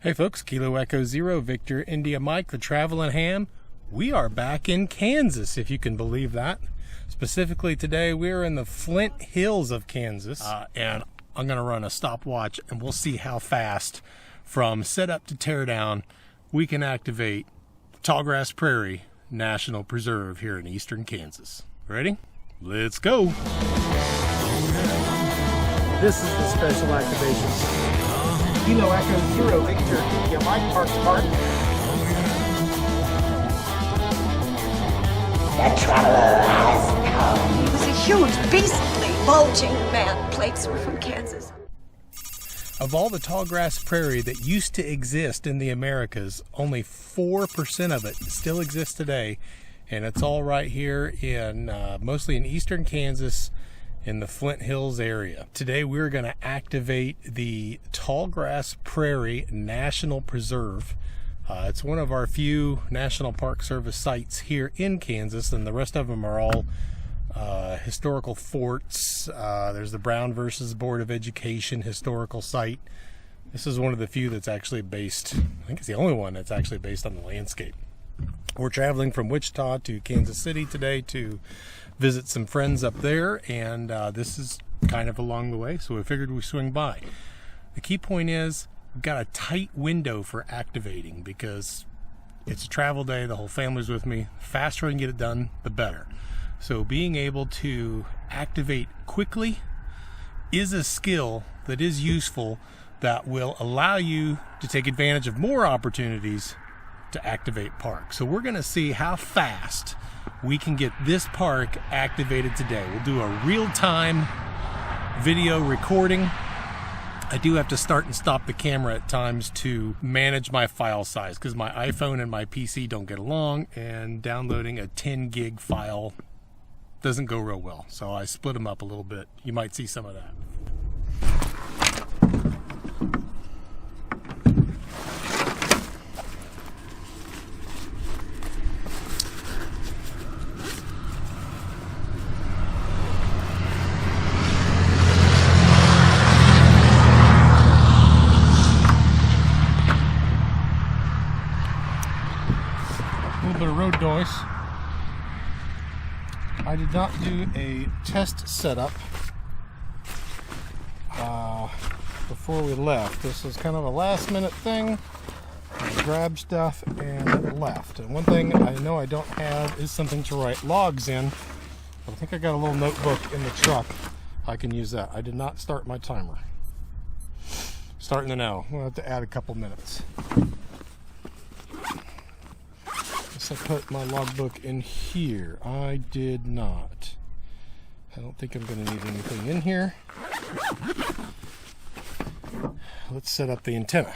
Hey folks, Kilo Echo Zero, Victor India Mike, the Travelin ham. We are back in Kansas, if you can believe that. Specifically today, we're in the Flint Hills of Kansas, and I'm going to run a stopwatch, and we'll see how fast from setup to teardown we can activate Tallgrass Prairie National Preserve here in eastern Kansas. Ready? Let's go! This is the special activation. Kilo Echo Zero, Victor India Mike, Park Park. The Traveler has come. He was a huge, beastly, bulging man. Plates were from Kansas. Of all the tallgrass prairie that used to exist in the Americas, only 4% of it still exists today, and it's all right here in mostly in eastern Kansas, in the Flint Hills area. Today we're going to activate the Tallgrass Prairie National Preserve. It's one of our few National Park Service sites here in Kansas, and the rest of them are all historical forts. There's the Brown versus Board of Education historical site. This is one of the few that's actually based, I think it's the only one that's actually based on the landscape. We're traveling from Wichita to Kansas City today to visit some friends up there, and this is kind of along the way, so we figured we'd swing by. The key point is we've got a tight window for activating because it's a travel day, the whole family's with me. The faster we can get it done, the better. So being able to activate quickly is a skill that is useful that will allow you to take advantage of more opportunities to activate park. So we're going to see how fast we can get this park activated today. We'll do a real-time video recording. I do have to start and stop the camera at times to manage my file size because my iPhone and my PC don't get along, and downloading a 10 gig file doesn't go real well. So I split them up a little bit. You might see some of that. A little bit of road noise. I did not do a test setup before we left. This was kind of a last minute thing. I grabbed stuff and left. And one thing I know I don't have is something to write logs in. But I think I got a little notebook in the truck. I can use that. I did not start my timer. Starting to now. We'll have to add a couple minutes. I put my logbook in here. I did not. I don't think I'm going to need anything in here. Let's set up the antenna.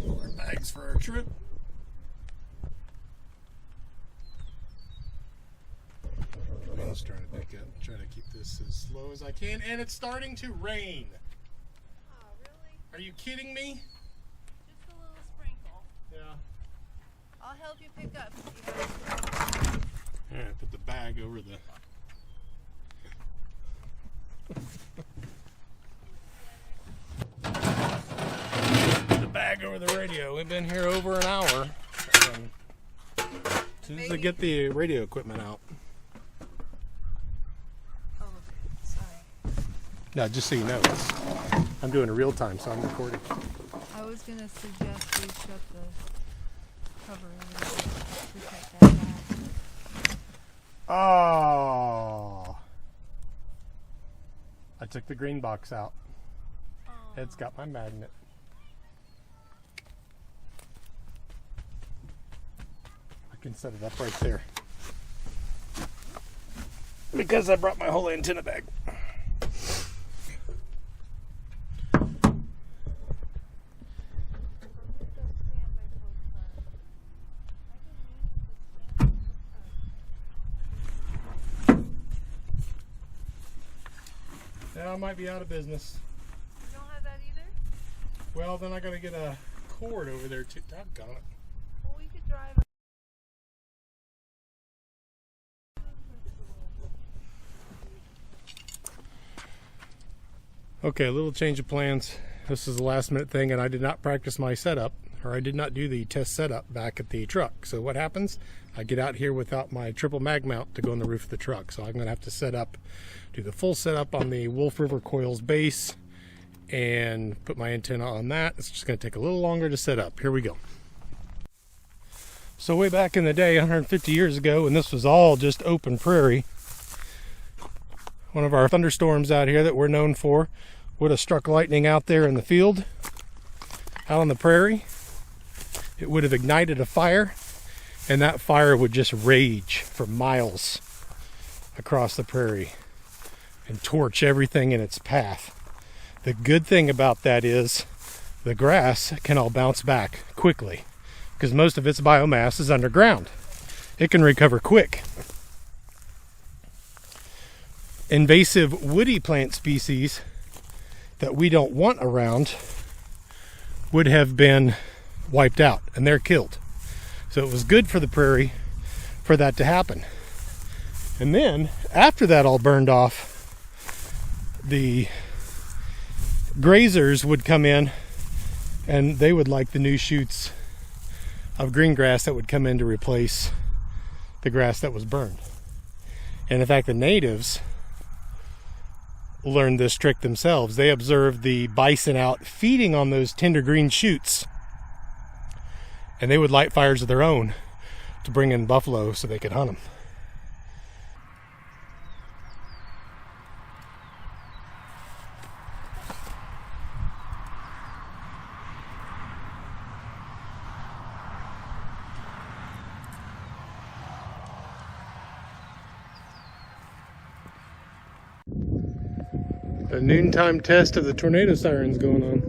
More bags for our trip. Wind's trying to pick up. Try to keep this as slow as I can, and it's starting to rain. Oh, really? Are you kidding me? Yeah. I'll help you pick up. Alright, put the bag over the... Put the bag over the radio. We've been here over an hour. As soon as I get the radio equipment out. Oh, okay. Sorry. No, just so you know, I'm doing it real time, so I'm recording. I was going to suggest we shut the cover over there to protect that bag. Oh! I took the green box out. Oh. It's got my magnet. I can set it up right there. Because I brought my whole antenna bag. Yeah, I might be out of business. You don't have that either? Well, then I gotta get a cord over there too. Doggone it. Well, we could drive. Okay, a little change of plans. This is a last minute thing, and I did not practice my setup, or I did not do the test setup back at the truck. So what happens? I get out here without my triple mag mount to go on the roof of the truck. So I'm gonna have to set up, do the full setup on the Wolf River Coils base and put my antenna on that. It's just gonna take a little longer to set up. Here we go. So way back in the day, 150 years ago, when this was all just open prairie, one of our thunderstorms out here that we're known for would have struck lightning out there in the field, out on the prairie. It would have ignited a fire, and that fire would just rage for miles across the prairie and torch everything in its path. The good thing about that is the grass can all bounce back quickly because most of its biomass is underground. It can recover quick. Invasive woody plant species that we don't want around would have been wiped out, and they're killed. So it was good for the prairie for that to happen. And then after that all burned off, the grazers would come in and they would like the new shoots of green grass that would come in to replace the grass that was burned. And in fact, the natives learned this trick themselves. They observed the bison out feeding on those tender green shoots, and they would light fires of their own to bring in buffalo so they could hunt them. A noontime test of the tornado sirens going on.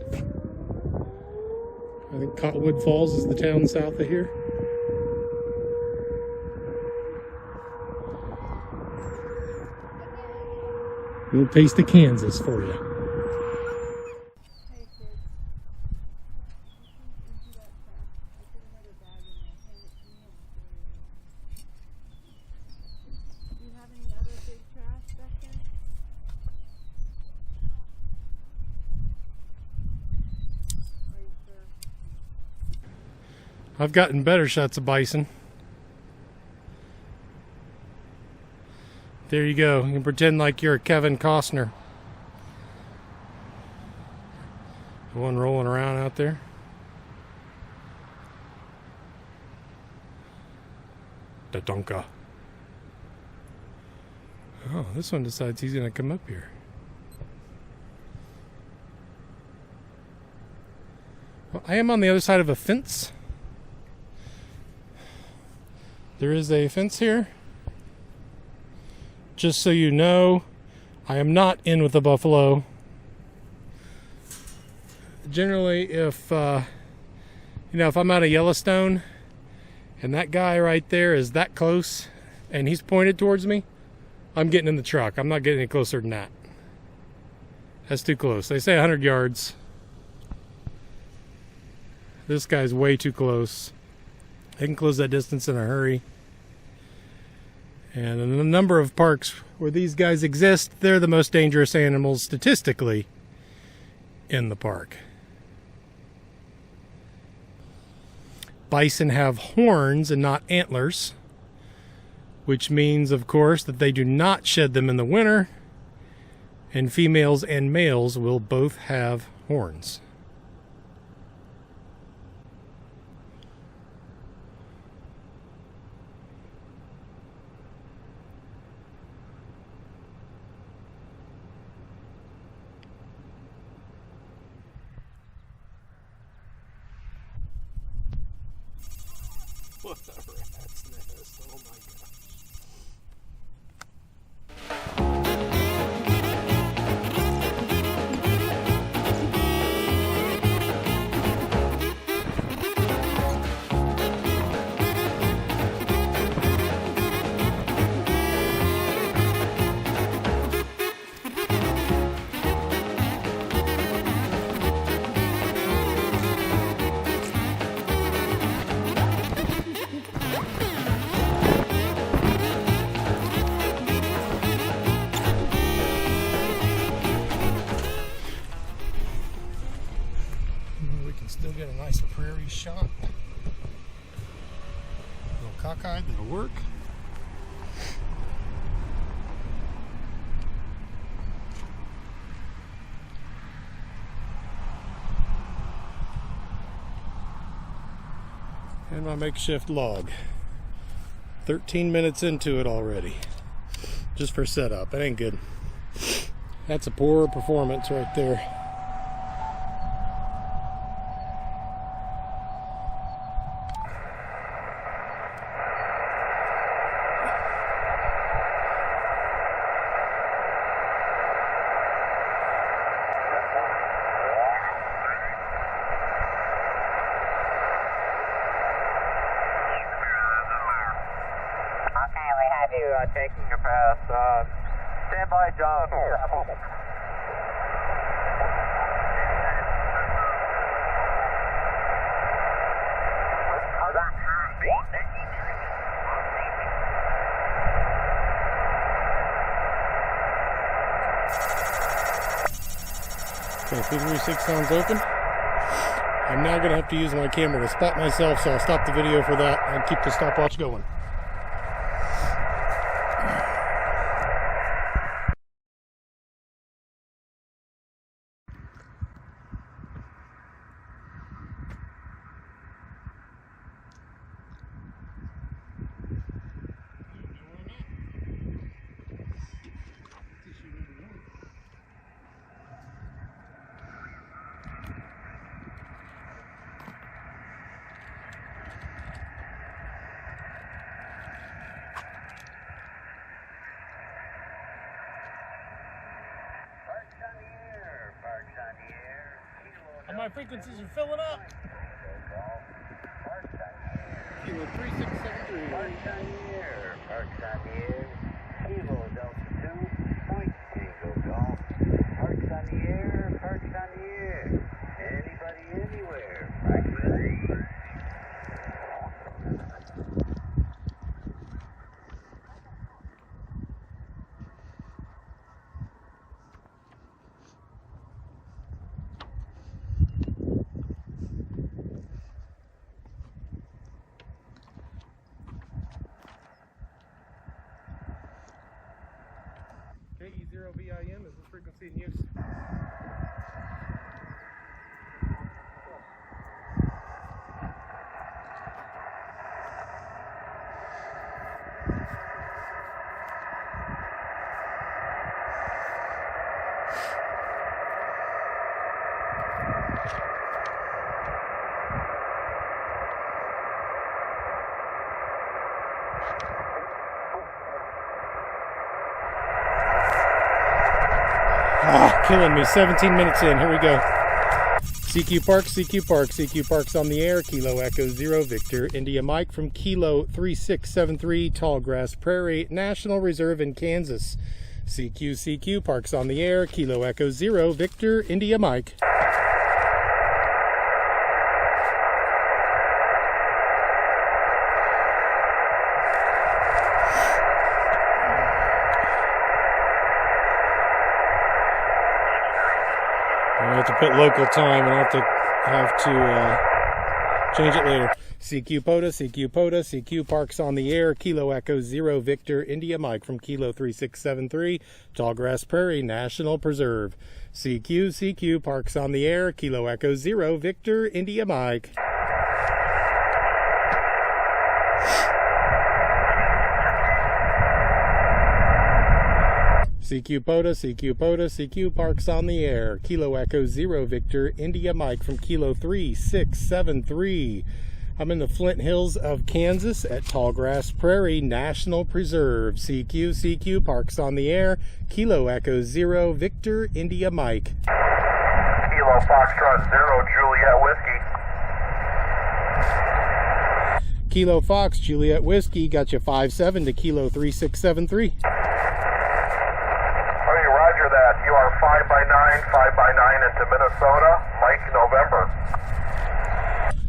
I think Cottonwood Falls is the town south of here. A little taste of Kansas for you. I've gotten better shots of bison. There you go. You can pretend like you're Kevin Costner. The one rolling around out there. Dadonka. Oh, this one decides he's going to come up here. Well, I am on the other side of a fence. There is a fence here. Just so you know, I am not in with the buffalo. Generally, if if I'm out of Yellowstone and that guy right there is that close and he's pointed towards me, I'm getting in the truck. I'm not getting any closer than that. That's too close. They say 100 yards. This guy's way too close. They can close that distance in a hurry. And in a number of parks where these guys exist, they're the most dangerous animals statistically in the park. Bison have horns and not antlers, which means, of course, that they do not shed them in the winter, and females and males will both have horns. What a rat's nest, oh my gosh. can still get a nice prairie shot. A little cockeyed, that'll work. And my makeshift log. 13 minutes into it already. Just for setup. That ain't good. That's a poor performance right there. Taking your pass. Stand by, John. Okay, 236 sounds open. I'm now going to have to use my camera to spot myself, so I'll stop the video for that and keep the stopwatch going. My frequencies are filling up. Kilo 3673. Parks on the air. Parks on the air. Kilo Delta 2. Point Tango Golf. Parks on the air. Parks on the air. Anybody anywhere. Parks on the air. KE0VIM is this frequency in use? Killing me. 17 minutes in. Here we go. CQ Park, CQ Park, CQ Park's on the air. Kilo Echo 0 Victor India Mike from Kilo 3673 Tallgrass Prairie National Reserve in Kansas. CQ Park's on the air. Kilo Echo 0 Victor India Mike. I have to put local time and I have to change it later. CQ POTA, CQ Park's on the air. Kilo Echo 0 Victor India Mike from Kilo 3673 Tallgrass Prairie National Preserve. CQ Park's on the air. Kilo Echo 0 Victor India Mike. CQ POTA, CQ Park's on the air. Kilo Echo 0 Victor India Mike from Kilo 3673. I'm in the Flint Hills of Kansas at Tallgrass Prairie National Preserve. CQ Park's on the air. Kilo Echo 0 Victor India Mike. Kilo Foxtrot 0 Juliet Whiskey. Kilo Fox Juliet Whiskey got you 5-7 to Kilo 3673. You are 5x9 into Minnesota, Mike November.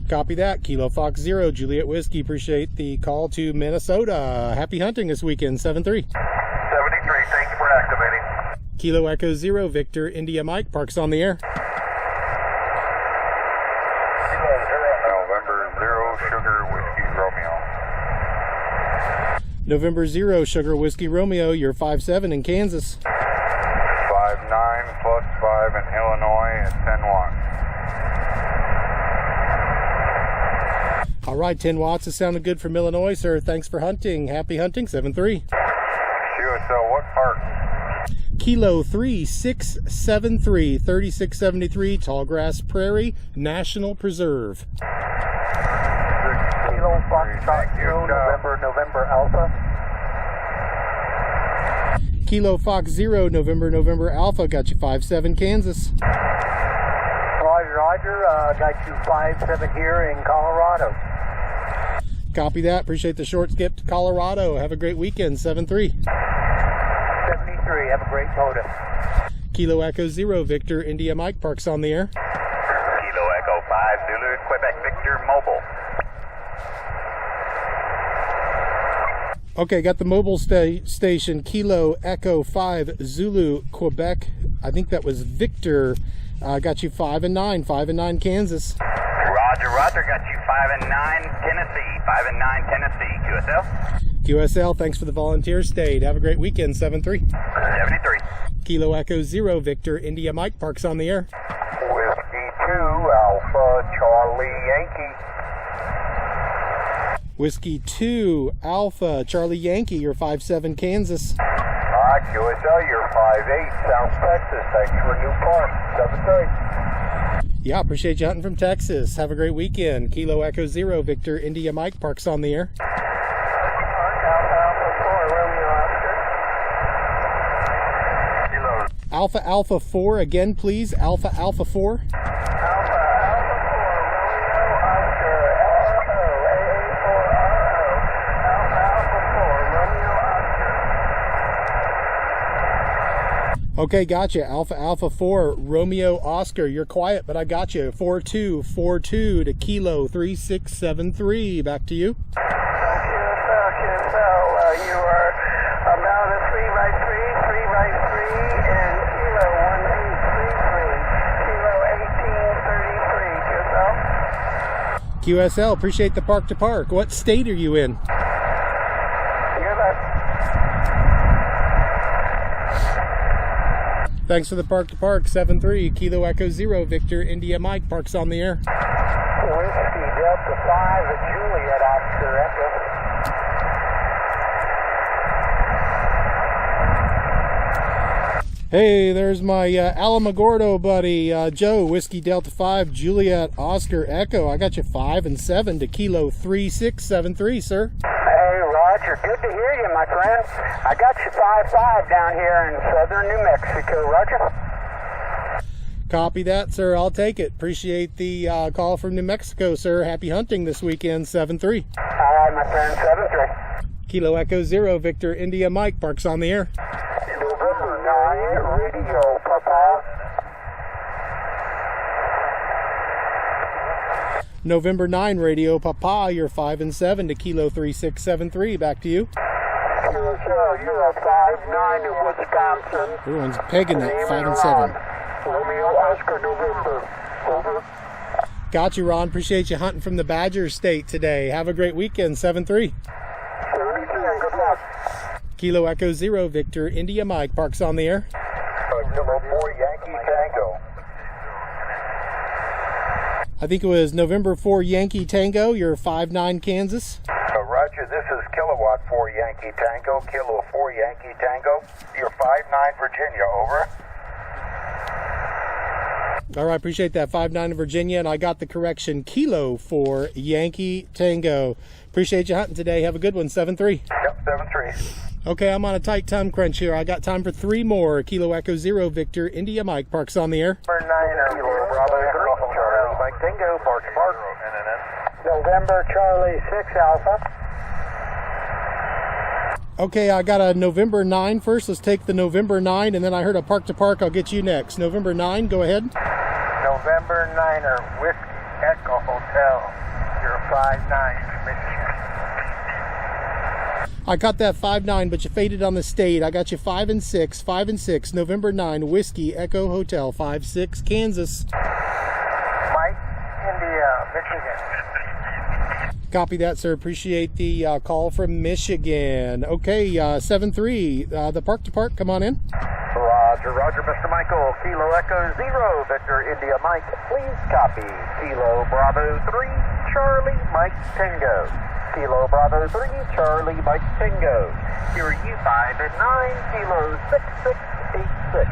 Copy that. Kilo Fox 0, Juliet Whiskey. Appreciate the call to Minnesota. Happy hunting this weekend, 7-3. 73, thank you for activating. Kilo Echo 0, Victor India Mike. Park's on the air. November 0 Sugar Whiskey Romeo, you're 5-7 in Kansas. 5-9 plus 5 in Illinois at 10 watts. All right, 10 watts is sounding good from Illinois, sir. Thanks for hunting. Happy hunting, 7-3. QSL, what park? Kilo 3673, 3673, Tallgrass Prairie National Preserve. Kilo Foxtrot, November Alpha. Kilo Fox 0, November Alpha, got you 5-7 Kansas. Roger, got you 5-7 here in Colorado. Copy that. Appreciate the short skip to Colorado. Have a great weekend, 7-3. 73, have a great POTA. Kilo Echo 0, Victor India Mike Parks on the air. Kilo Echo 5, Zulu, Quebec Victor, mobile. Okay, got the mobile station, Kilo Echo 5, Zulu, Quebec. I think that was Victor. Got you 5-9, 5-9 Kansas. Roger, got you 5-9 Tennessee, 5-9 Tennessee, QSL. QSL, thanks for the volunteer state. Have a great weekend, 7-3. 73. Kilo Echo 0, Victor India Mike Parks on the air. Whiskey 2, Alpha, Charlie, Yankee. Whiskey 2, Alpha, Charlie Yankee, you're 5-7 Kansas. QSL, you're 5-8, South Texas. Thanks for a new park, 7-3. Yeah, appreciate you hunting from Texas. Have a great weekend. Kilo Echo 0, Victor India Mike Parks on the air. Alpha Alpha 4, again please. Alpha Alpha 4. Okay, gotcha. Alpha Alpha 4, Romeo Oscar. You're quiet, but I got you. 4242 to Kilo 3673. Back to you. QSL, you are about a 3x3, and Kilo 1833, Kilo 1833, QSL. QSL, appreciate the park to park. What state are you in? Thanks for the park to park, 7-3, Kilo Echo 0, Victor India Mike Parks on the air. Whiskey Delta 5 at Juliet, Oscar Echo. Hey, there's my Alamogordo buddy, Joe, Whiskey Delta 5, Juliet, Oscar Echo. I got you 5-7 to Kilo 3673, sir. Hey, Roger, good to hear you, my friend. I got you 5-5 down here in southern New Mexico, Roger. Copy that, sir. I'll take it. Appreciate the call from New Mexico, sir. Happy hunting this weekend, 7-3. All right, my friend, 7-3. Kilo Echo 0, Victor India Mike Parks on the air. November 9, Radio, Papa. November 9, Radio Papa, you're 5-7 to Kilo 3673. Back to you. QSL, you're 5-9 in Wisconsin. Everyone's pegging that 5-7. Romeo Oscar, November. Over. Got you, Ron. Appreciate you hunting from the Badger State today. Have a great weekend, 7-3. 73, good luck. Kilo Echo 0, Victor India Mike Parks on the air. Kilo 4, Yankee Tango. I think it was November 4 Yankee Tango. You're 5-9 Kansas. Roger, this is Kilowatt 4 Yankee Tango, Kilo 4 Yankee Tango. You're 5-9 Virginia, over. All right, appreciate that. 5-9 in Virginia, and I got the correction. Kilo 4 Yankee Tango. Appreciate you hunting today. Have a good one, 7-3. Yep, 7-3. Okay, I'm on a tight time crunch here. I got time for 3 more. Kilo Echo 0, Victor India Mike Parks on the air. Number 9, Kilo Bravo, Charlie, Mike Tango, Park to Park. November Charlie 6 Alpha. Okay, I got a November 9 first. Let's take the November 9, and then I heard a park to park. I'll get you next. November 9, go ahead. November 9er, Whiskey Echo Hotel. You're 5-9, Michigan. I got that 5-9, but you faded on the state. I got you 5-6, 5-6. November 9, Whiskey Echo Hotel, 5-6, Kansas. Mike, India, Michigan. Copy that, sir. Appreciate the call from Michigan. Okay, 7-3, the park to park, come on in. Roger, Roger, Mr. Michael. Kilo Echo 0, Victor India Mike. Please copy. Kilo Bravo 3, Charlie Mike Tango. Kilo Bravo 3, Charlie Mike Tango. Here are you 5 and 9, Kilo 6686.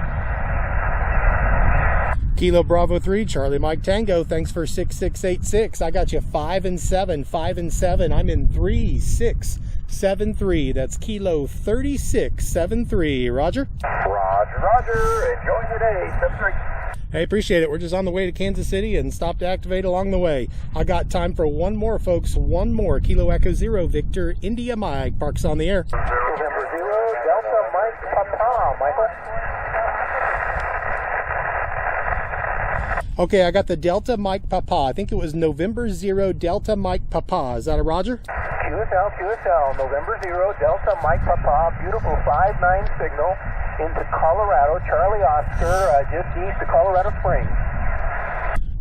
Kilo Bravo 3, Charlie Mike Tango. Thanks for 6686. I got you 5 and 7, 5 and 7. I'm in 3673. That's Kilo 3673. Roger. Roger, Roger. Enjoy your day. 7-3. Hey, appreciate it. We're just on the way to Kansas City and stopped to activate along the way. I got time for one more, folks. One more. Kilo Echo 0, Victor India Mike. Park's on the air. November 0, Delta Mike Papa. Michael. Okay, I got the Delta Mike Papa. I think it was November 0, Delta Mike Papa. Is that a Roger? QSL, November 0, Delta Mike Papa, beautiful 5-9 signal into Colorado, Charlie Oscar, just east of Colorado Springs.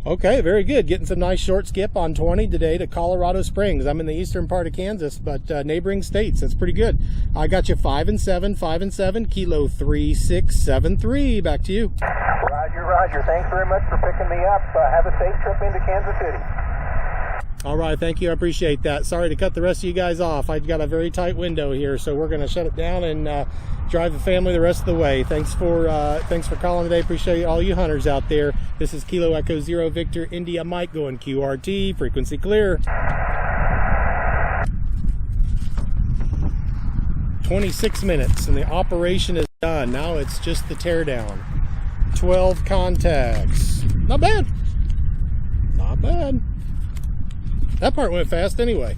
Okay, very good. Getting some nice short skip on 20 today to Colorado Springs. I'm in the eastern part of Kansas, but neighboring states. That's pretty good. I got you 5 and 7, 5 and 7, Kilo 3673. Back to you. Roger, Roger. Thanks very much for picking me up. Have a safe trip into Kansas City. All right, thank you. I appreciate that. Sorry to cut the rest of you guys off. I've got a very tight window here, so we're going to shut it down and drive the family the rest of the way. Thanks for calling today. Appreciate all you hunters out there. This is Kilo Echo 0, Victor India Mike going QRT, frequency clear. 26 minutes and the operation is done. Now it's just the teardown. 12 contacts. Not bad. Not bad. That part went fast anyway.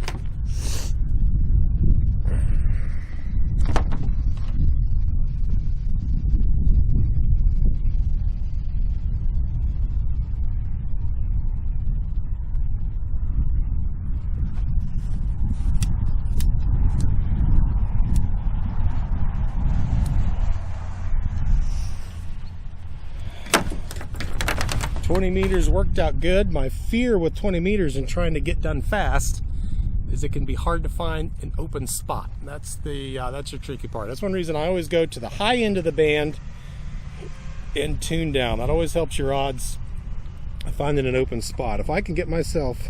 Meters worked out good. My fear with 20 meters and trying to get done fast is it can be hard to find an open spot. That's the tricky part. That's one reason I always go to the high end of the band and tune down. That always helps your odds of finding an open spot. If I can get myself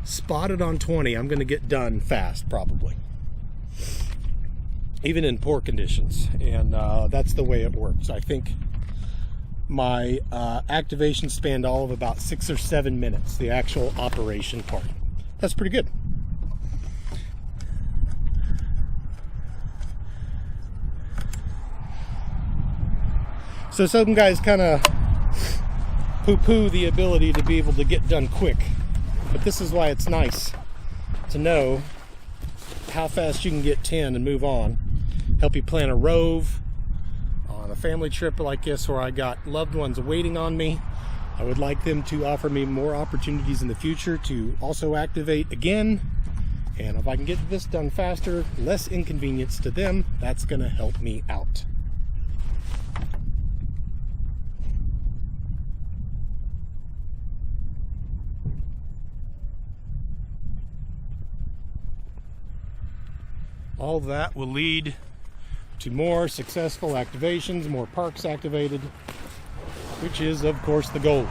spotted on 20, I'm going to get done fast, probably, even in poor conditions. And that's the way it works. I think my activation spanned all of about 6 or 7 minutes, the actual operation part. That's pretty good. So some guys kind of poo-poo the ability to be able to get done quick, but this is why it's nice to know how fast you can get 10 and move on. Help you plan a rove on a family trip like this where I got loved ones waiting on me. I would like them to offer me more opportunities in the future to also activate again. And if I can get this done faster, less inconvenience to them, that's going to help me out. All that will lead to more successful activations, more parks activated, which is, of course, the goal.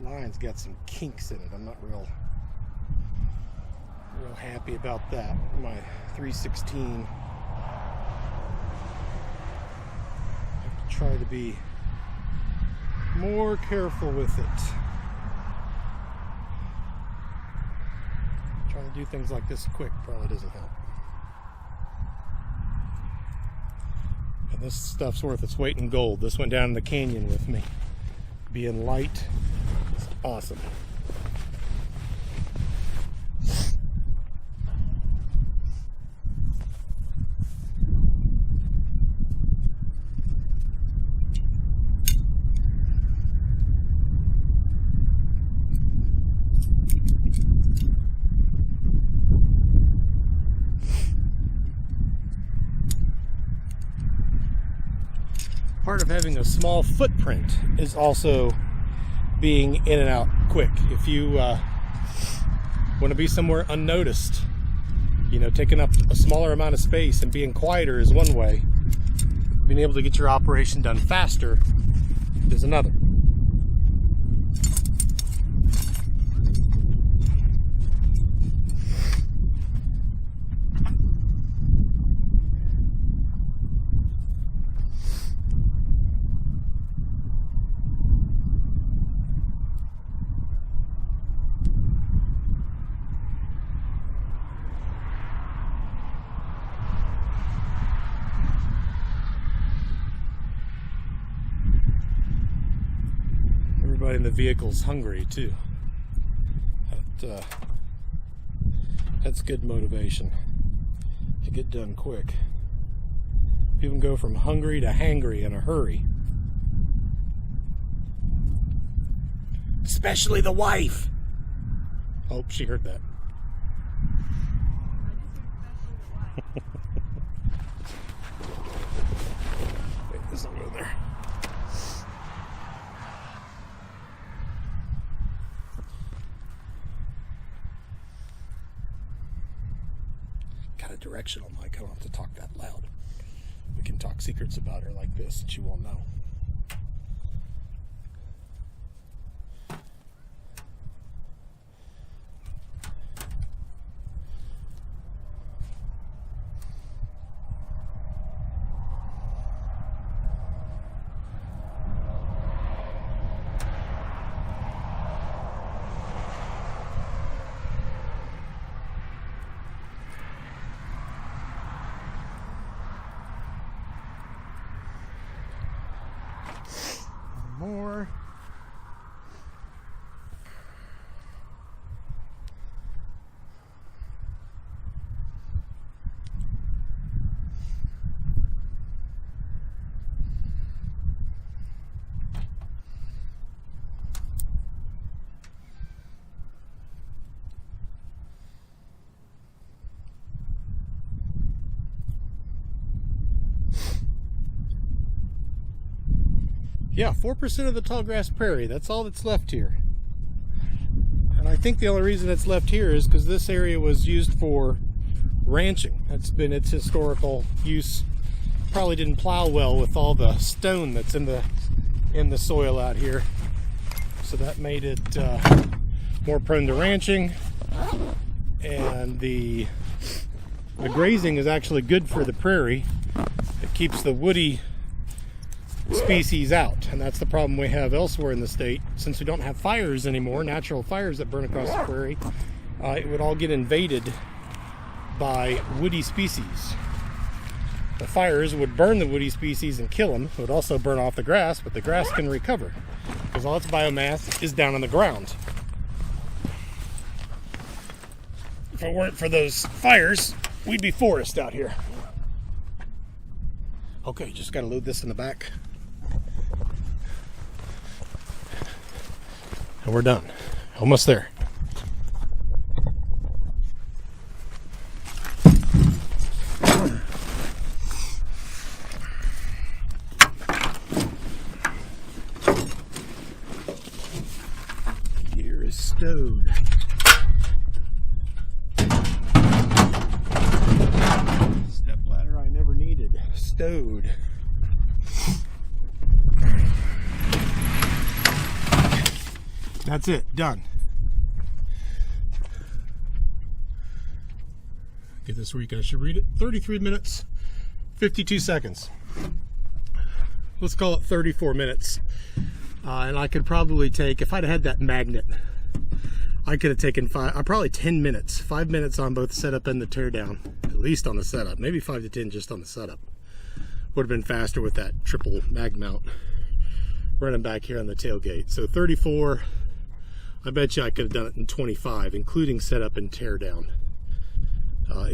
Line's got some kinks in it. I'm not real happy about that. My 316. I have to try to be more careful with it. Trying to do things like this quick probably doesn't help. And this stuff's worth its weight in gold. This went down in the canyon with me. Being light. Awesome. part of having a small footprint is also being in and out quick. If you want to be somewhere unnoticed, you know, taking up a smaller amount of space and being quieter is one way. Being able to get your operation done faster is another. Everybody in the vehicle's hungry too. That's good motivation to get done quick. You can go from hungry to hangry in a hurry. Especially the wife. Oh, she heard that. Wait, this will go there. Got a directional mic. I don't have to talk that loud. We can talk secrets about her like this that you won't know. More. Yeah, 4% of the Tallgrass Prairie. That's all that's left here. And I think the only reason it's left here is because this area was used for ranching. That's been its historical use. Probably didn't plow well with all the stone that's in the soil out here. So that made it more prone to ranching. And the grazing is actually good for the prairie. It keeps the woody species out, and that's the problem we have elsewhere in the state. Since we don't have fires anymore, natural fires that burn across the prairie, it would all get invaded by woody species. The fires would burn the woody species and kill them. It would also burn off the grass, but the grass can recover because all its biomass is down in the ground. If it weren't for those fires, we'd be forest out here. Okay, just gotta load this in the back. And we're done. Almost there. Gear is stowed. Step ladder I never needed. Stowed. That's it, done. Get this week, I should read it. 33 minutes, 52 seconds. Let's call it 34 minutes. And I could probably take, if I'd had that magnet, I could have taken probably 10 minutes. 5 minutes on both setup and the teardown. At least on the setup. Maybe 5 to 10 just on the setup. Would have been faster with that triple mag mount running back here on the tailgate. So 34. I bet you I could have done it in 25, including setup and teardown.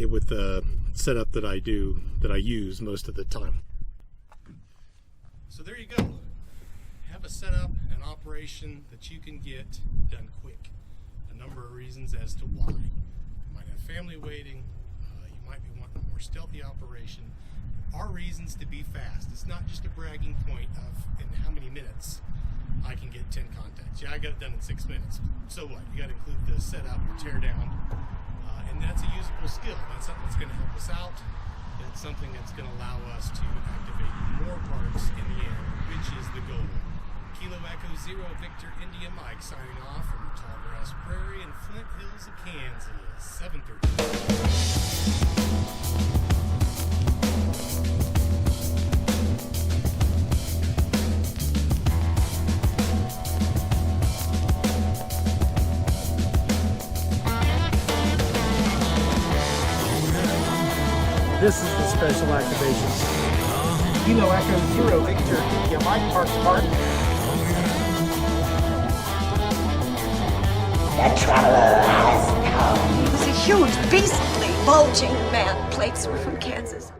With the setup that I use most of the time. So there you go. Have a setup, an operation that you can get done quick. A number of reasons as to why. You might have family waiting. You might be wanting a more stealthy operation. are reasons to be fast. It's not just a bragging point of in how many minutes I can get 10 contacts. Yeah, I got it done in 6 minutes. So what? You got to include the setup, tear down, and that's a usable skill. That's something that's going to help us out. It's something that's going to allow us to activate more parts in the end, which is the goal. Kilo Echo Zero Victor India Mike signing off from Tallgrass, Prairie, and Flint Hills of Kansas. 7:30. This is the special activation. Kilo Echo Zero Victor India Mike Park Park. The traveler has come. It was a huge, beastly, bulging man. Plates were from Kansas.